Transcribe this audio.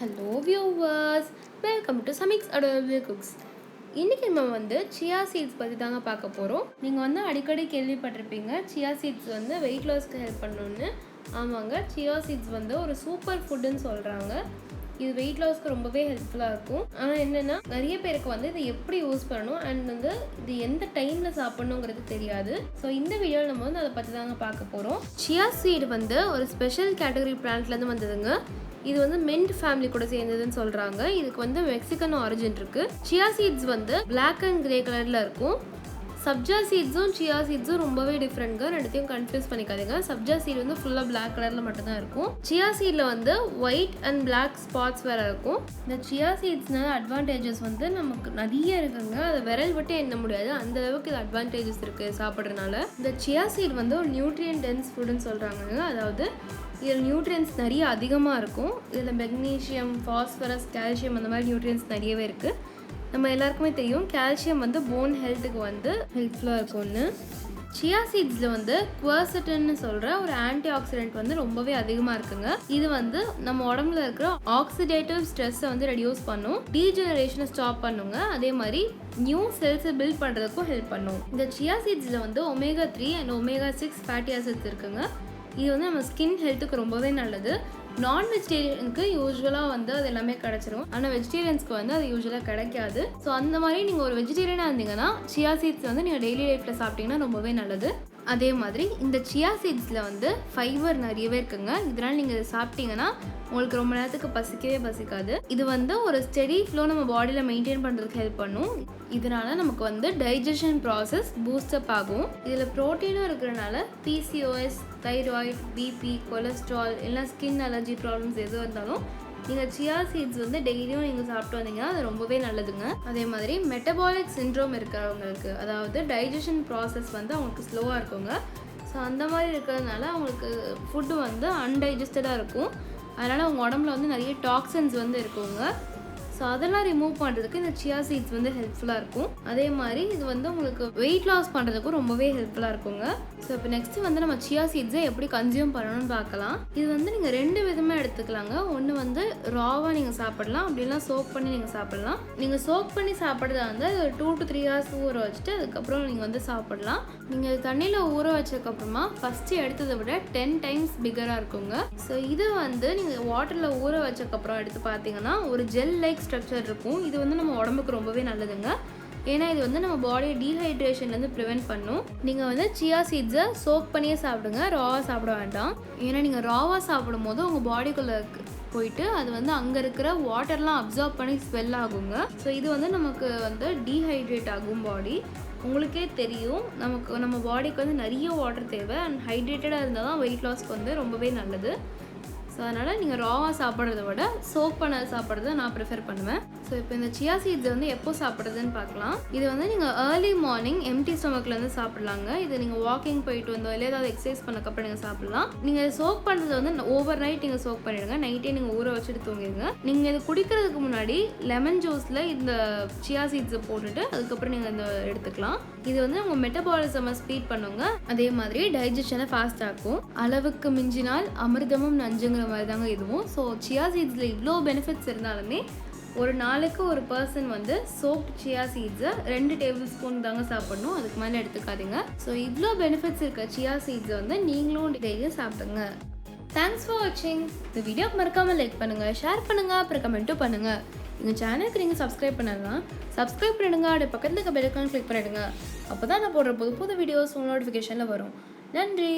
Hello viewers, welcome to Samik's Adorable Cooks. இன்னைக்கு நம்ம வந்து chia seeds பத்தி தாங்க பார்க்க போறோம். நீங்க வந்து அடிக்கடி கேள்விப்பட்டிருப்பீங்க chia seeds வந்து weight lossக்கு ஹெல்ப் பண்ணும்னு. ஆமாங்க, chia seeds வந்து ஒரு சூப்பர் ஃபுட்னு சொல்றாங்க. இது weight lossக்கு ரொம்பவே ஹெல்ப்ஃபுல்லா இருக்கும். ஆனா என்னன்னா நிறைய பேருக்கு வந்து இதை எப்படி யூஸ் பண்ணணும் அண்ட் வந்து இது எந்த டைம்ல சாப்பிடணும்ங்கிறது தெரியாது. ஸோ இந்த வீடியோவில் நம்ம வந்து அதை பற்றி தாங்க பார்க்க போகிறோம். chia seed வந்து ஒரு ஸ்பெஷல் கேட்டகரி பிளான்ட்லேருந்து வந்ததுங்க. இது வந்து மென்ட் ஃபேமிலி கூட சேர்ந்ததுன்னு சொல்றாங்க. இதுக்கு வந்து மெக்சிகன் ஆரிஜின் இருக்கு. சியா சீட்ஸ் வந்து பிளாக் அண்ட் கிரே கலர்ல இருக்கும். சப்ஜா சீட்ஸும் சியா சீட்ஸும் ரொம்பவே டிஃப்ரெண்ட்ங்க. ரெண்டுத்தையும் கன்ஃபியூஸ் பண்ணிக்காதீங்க. சப்ஜா சீட் வந்து ஃபுல்லாக பிளாக் கலர்ல மட்டும் தான் இருக்கும். சியா சீட்ல வந்து ஒயிட் அண்ட் பிளாக் ஸ்பாட்ஸ் வேற இருக்கும். இந்த சியா சீட்ஸ்னால அட்வான்டேஜஸ் வந்து நமக்கு நிறைய இருக்குங்க. அதை விரல் விட்டு எண்ண முடியாது, அந்த அளவுக்கு இது அட்வான்டேஜஸ் இருக்கு சாப்பிட்றதுனால. இந்த சியா சீட் வந்து ஒரு நியூட்ரியன் டென்ஸ் ஃபுட்னு சொல்றாங்க. அதாவது இதில் நியூட்ரியன்ஸ் நிறைய அதிகமாக இருக்கும். இதில் மெக்னீஷியம், ஃபாஸ்பரஸ், கால்சியம் அந்த மாதிரி நியூட்ரியன்ஸ் நிறையவே இருக்குது. நம்ம எல்லாருக்குமே தெரியும் கால்சியம் வந்து போன் ஹெல்த்துக்கு வந்து ஹெல்ப்ஃபுல்லாக இருக்கும்னு. சியா சீட்ஸில் வந்து குவர்செட்டின்னு சொல்கிற ஒரு ஆன்டி ஆக்சிடென்ட் வந்து ரொம்பவே அதிகமாக இருக்குங்க. இது வந்து நம்ம உடம்புல இருக்கிற ஆக்சிடேட்டிவ் ஸ்ட்ரெஸ்ஸை வந்து ரெடியூஸ் பண்ணும், டீஜெனரேஷனை ஸ்டாப் பண்ணுங்க. அதே மாதிரி நியூ செல்ஸை பில்ட் பண்ணுறதுக்கும் ஹெல்ப் பண்ணும். இந்த சியா சீட்ஸில் வந்து omega 3 and omega 6 fatty acids இருக்குங்க. இது வந்து நம்ம ஸ்கின் ஹெல்த்துக்கு ரொம்பவே நல்லது. நான் வெஜிடேரியனுக்கு யூஸ்வலாக வந்து அது எல்லாமே கிடச்சிரும், ஆனால் வெஜிடேரியன்ஸ்க்கு வந்து அது யூஸ்வலாக கிடைக்காது. ஸோ அந்த மாதிரி நீங்கள் ஒரு வெஜிடேரியனாக இருந்தீங்கன்னா சியா சீட்ஸ் வந்து நீங்கள் டெய்லி லைஃப்பில் சாப்பிட்டீங்கன்னா ரொம்பவே நல்லது. அதே மாதிரி இந்த சியா சீட்ஸில் வந்து ஃபைபர் நிறையவே இருக்குங்க. இதனால் நீங்கள் இதை சாப்பிட்டீங்கன்னா உங்களுக்கு ரொம்ப நேரத்துக்கு பசிக்கவே பசிக்காது. இது வந்து ஒரு ஸ்டெடி ஃப்ளோ நம்ம பாடியில் மெயின்டைன் பண்ணுறதுக்கு ஹெல்ப் பண்ணும். இதனால் நமக்கு வந்து டைஜஷன் ப்ராசஸ் பூஸ்டப் ஆகும். இதில் ப்ரோட்டீனும் இருக்கிறனால PCOS, தைராய்டு, பிபி, கொலஸ்ட்ரால் இல்லை ஸ்கின் அலர்ஜி ப்ராப்ளம்ஸ் எது இருந்தாலும் நீங்கள் சியா சீட்ஸ் வந்து டெய்லியும் நீங்கள் சாப்பிட்டு வந்தீங்கன்னா அது ரொம்பவே நல்லதுங்க. அதே மாதிரி மெட்டபாலிக் சிண்ட்ரோம் இருக்கிறவங்களுக்கு, அதாவது டைஜஷன் ப்ராசஸ் வந்து அவங்களுக்கு ஸ்லோவாக இருக்குங்க. ஸோ அந்த மாதிரி இருக்கிறதுனால அவங்களுக்கு ஃபுட்டு வந்து அன்டைஜஸ்டடாக இருக்கும். அதனால் அவங்க உடம்புல வந்து நிறைய டாக்ஸின்ஸ் வந்து இருக்குங்க. ஸோ அதெல்லாம் ரிமூவ் பண்ணுறதுக்கு இந்த சியா சீட்ஸ் வந்து ஹெல்ப்ஃபுல்லாக இருக்கும். அதே மாதிரி இது வந்து உங்களுக்கு வெயிட் லாஸ் பண்ணுறதுக்கும் ரொம்பவே ஹெல்ப்ஃபுல்லாக இருக்குங்க. ஸோ இப்போ நெக்ஸ்ட்டு வந்து நம்ம சியா சீட்ஸை எப்படி கன்சியூம் பண்ணணும்னு பார்க்கலாம். இது வந்து நீங்கள் 2 விதமாக எடுத்துக்கலாங்க. ஒன்று வந்து ராவாக நீங்கள் சாப்பிடலாம், அப்படிலாம் சோக் பண்ணி நீங்கள் சாப்பிடலாம். நீங்கள் சோக் பண்ணி சாப்பிட்றதா இருந்தால் ஒரு 2 to 3 hours ஊற வச்சுட்டு அதுக்கப்புறம் நீங்கள் வந்து சாப்பிடலாம். நீங்கள் தண்ணியில் ஊற வச்சதுக்கப்புறமா ஃபஸ்ட்டு எடுத்ததை விட 10 times பிகராக இருக்குங்க. ஸோ இது வந்து நீங்கள் வாட்டரில் ஊற வச்சதுக்கப்புறம் எடுத்து பார்த்தீங்கன்னா ஒரு ஜெல் லைக் ஸ்ட்ரக்சர் இருக்கும். இது வந்து நம்ம உடம்புக்கு ரொம்பவே நல்லதுங்க. ஏன்னா இது வந்து நம்ம பாடியை டீஹைட்ரேஷன்லேருந்து ப்ரிவென்ட் பண்ணும். நீங்கள் வந்து சியா சீட்ஸை சோக் பண்ணியே சாப்பிடுங்க, ராவாக சாப்பிட வேண்டாம். ஏன்னா நீங்கள் ராவாக சாப்பிடும் போது உங்கள் பாடிக்குள்ளே போயிட்டு அது வந்து அங்கே இருக்கிற வாட்டர்லாம் அப்சார்ப் பண்ணி ஸ்வெல் ஆகுங்க. ஸோ இது வந்து நமக்கு வந்து டீஹைட்ரேட் ஆகும் பாடி. உங்களுக்கே தெரியும் நம்ம பாடிக்கு வந்து நிறைய வாட்டர் தேவை. அண்ட் ஹைட்ரேட்டடாக இருந்தால் தான் வெயிட் லாஸ்க்கு வந்து ரொம்பவே நல்லது. ஸோ அதனால் நீங்கள் ராவாக சாப்பிட்றத விட சோக் பண்ண சாப்பிட்றத நான் ப்ரிஃபர் பண்ணுவேன். ஸோ இப்போ இந்த சியா சீட்ஸை வந்து எப்போ சாப்பிட்றதுன்னு பார்க்கலாம். இது வந்து நீங்கள் ஏர்லி மார்னிங் எம்டி ஸ்டொமக்லேருந்து சாப்பிட்லாங்க. இது நீங்கள் வாக்கிங் போயிட்டு வந்தோ இல்லை ஏதாவது எக்ஸசைஸ் பண்ணக்கப்புறம் நீங்கள் சாப்பிட்லாம். நீங்கள் சோக் பண்ணுறது வந்து ஓவர் நைட் நீங்கள் சோக் பண்ணிடுங்க. நைட்டே நீங்கள் ஊற வச்சுட்டு தூங்கிடுங்க. நீங்கள் இது குடிக்கிறதுக்கு முன்னாடி லெமன் ஜூஸில் இந்த சியா சீட்ஸை போட்டுட்டு அதுக்கப்புறம் நீங்கள் இந்த எடுத்துக்கலாம். இது வந்து உங்கள் மெட்டபாலிசமை ஸ்பீட் பண்ணுங்க. அதே மாதிரி டைஜஷனை ஃபாஸ்ட் ஆக்கும். அளவுக்கு மிஞ்சினால் அமிர்தமும் நஞ்சுங்கிற மாதிரி தாங்க இதுவும். ஸோ சியா சீட்ஸில் இவ்வளோ பெனிஃபிட்ஸ் இருந்தாலுமே ஒரு நாளைக்கு ஒரு பர்சன் வந்து சோப்ட் சியா சீட்ஸை 2 tablespoon தாங்க சாப்பிடணும், அதுக்கு மேலே எடுத்துக்காதீங்க. ஸோ இவ்வளோ பெனிஃபிட்ஸ் இருக்க சியா சீட்ஸை வந்து நீங்களும் டெய்லி சாப்பிடுங்க. தேங்க்ஸ் ஃபார் வாட்சிங். இந்த வீடியோ மறக்காமல் லைக் பண்ணுங்கள், ஷேர் பண்ணுங்கள், அப்புறம் கமெண்ட்டும் பண்ணுங்கள். எங்கள் சேனலுக்கு நீங்கள் சப்ஸ்கிரைப் பண்ணலாம், சப்ஸ்கிரைப் பண்ணிடுங்க. அப்படியே பக்கத்தில் இருக்க பெல் ஐகான் கிளிக் பண்ணிடுங்க. அப்போ தான் நான் போடுற புது வீடியோஸ் நோட்டிஃபிகேஷனில் வரும். நன்றி.